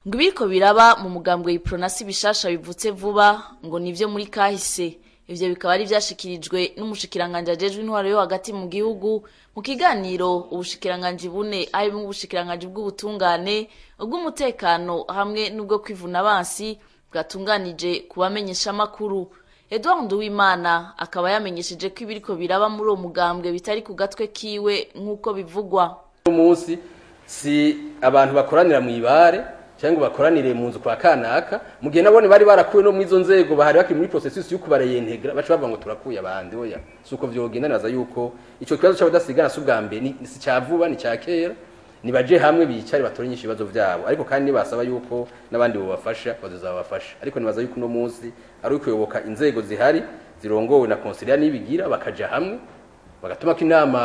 ngo ibiriko biraba mu mugambwe Ipronasi bishasha bivutse vuba ngo nivyo muri kahise. Ivyo bikaba ari vyashikirijwe n'umushikiranganje ajejwe intwaro yo hagati mu gihugu mu kiganiro ubushikiranganje bune harimo ubushikiranganje bw'ubutungane ubw'umutekano hamwe n'ubwo kwivuna abansi bwatunganije kubamenyesha makuru. Edouard Nduwimana akaba yamenyesheje ko ibiriko biraba muri uwo mugambwe bitari ku gatwe kiwe nk'uko bivugwa. Umunsi si abantu bakoranira mu ibare cyangwa bakoranire mu nzu kwa kanaka mu gihe nabone bari barakuwe no mwizo nzego bahari bakiri muri processus yo kubareyintegra baca bavuga ngo turakuye abandi oya suko vyogenda naza yuko ico kibazo cy'abadasigana subwambe ni si cyavuba ni cyakera nibaje hamwe bicare batore ibibazo vyabo ariko kandi basaba yuko nabandi bo bafasha bazazabafasha ariko nibaza yuko no munsi ari ukuyoboka inzego zihari zirongowe na conseiller nibigira bakaja hamwe bagatuma ko inama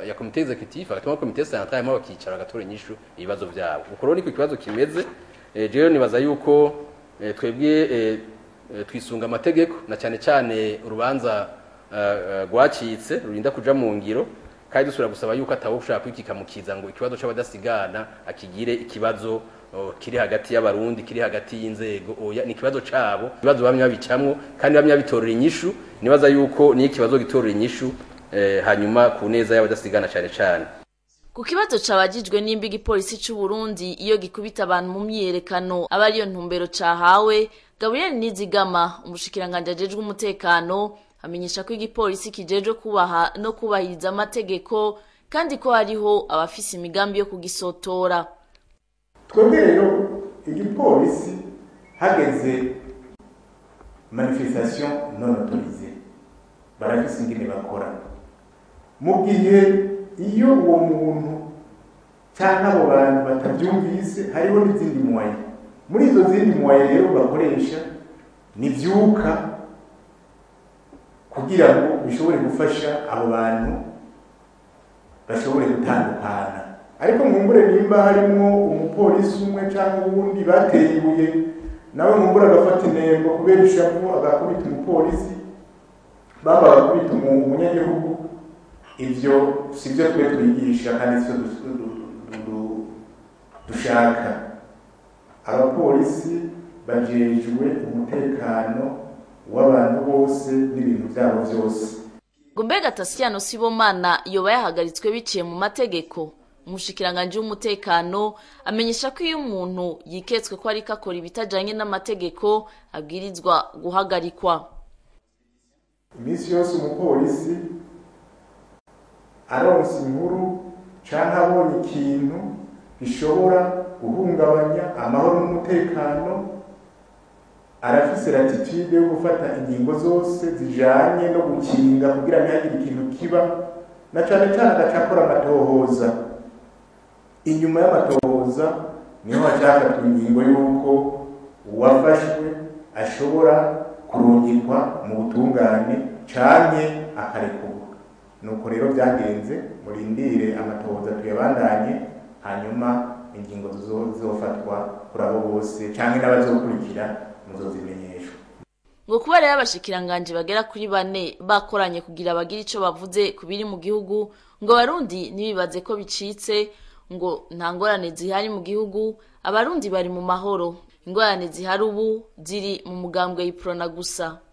ya komite executive bagatuma komite centrale mo bakicara bagatore nyishu ibibazo vyabo uko niko ikibazo kimeze jewe nibaza yuko twebwe twisunga amategeko na cyane cyane urubanza rwacitse rurinda kuja mu ngiro kandi dusura gusaba yuko atawushaka kwikikamukiza ngo ikibazo c'abadasigana akigire ikibazo kiri hagati y'abarundi kiri hagati y'inzego oya ni kibazo cabo ibibazo bamwe babicamwo kandi bamwe babitorera inyishu nibaza yuko ni ikibazo gitorera inyishu hanyuma ku neza y'abadasigana cyane cyane. Ku kibazo cabajijwe n'imbiga ipolisi c'u Burundi iyo gikubita abantu mu myiyerekano aba ariyo ntumbero cahawe, Gabriel Nizigama umushikiranganje ajejwe umutekano amenyesha ko igipolisi kijejwe kubaha no kubahiriza amategeko kandi ko hariho abafise imigambi yo kugisotora. Twebwe rero igipolisi hageze manifestation non autorisée barafise ingene bakora mu gihe iyo uwo muntu cyangwa abo bantu batabyumvise hariho n'izindi mwaye muri izo zindi mwaye rero bakoresha nivyuka kugira ngo bishobore gufasha abo bantu bashobore gutandukana ariko mwumbure nimba harimo umupolisi umwe cyangwa uwundi bateye ibuye nawe mwumbure agafata inembo kubera ishavu agakubita umupolisi baba bakubita umunyagihugu ivyo sivyo twe twigisha kandi sivyo dushaka. Abapolisi bajejwe umutekano w'abantu bose n'ibintu byabo byose. Gumbega Tasiano Sibomana yoba yahagaritswe biciye mu mategeko. Umushikiranganje w'umutekano amenyesha ko iyo umuntu yiketswe ko ari kakora ibitajanye n'amategeko abwirizwa guhagarikwa. Imisi yose umupolisi aronse inkuru canke abonye ikintu gishobora guhungabanya amahoro n'umutekano arafise latitude yo gufata ingingo zose zijanye no gukinga kugira ntihagire ikintu kiba na cane cane agacakora amatohoza. Inyuma y'amatohoza niho hashaka ingingo y'uko uwafashwe ashobora kurungikwa mu butungane canke akarekurwa. Nuko rero byagenze murindire amatohoza tuyabandanye hanyuma ingingo zizofatwa kuri abo bose canke n'abazokurikira muzozimenyeshwa. Ngo kuba rero abashikiranganje bagera kuri 4 bakoranye kugira bagira ico bavuze kubiri mu gihugu ngo Barundi nibibaze ko bicitse ngo nta ngorane zihari mu gihugu abarundi bari mu mahoro ingorane zihari ubu ziri mu mugambwe Iprona gusa.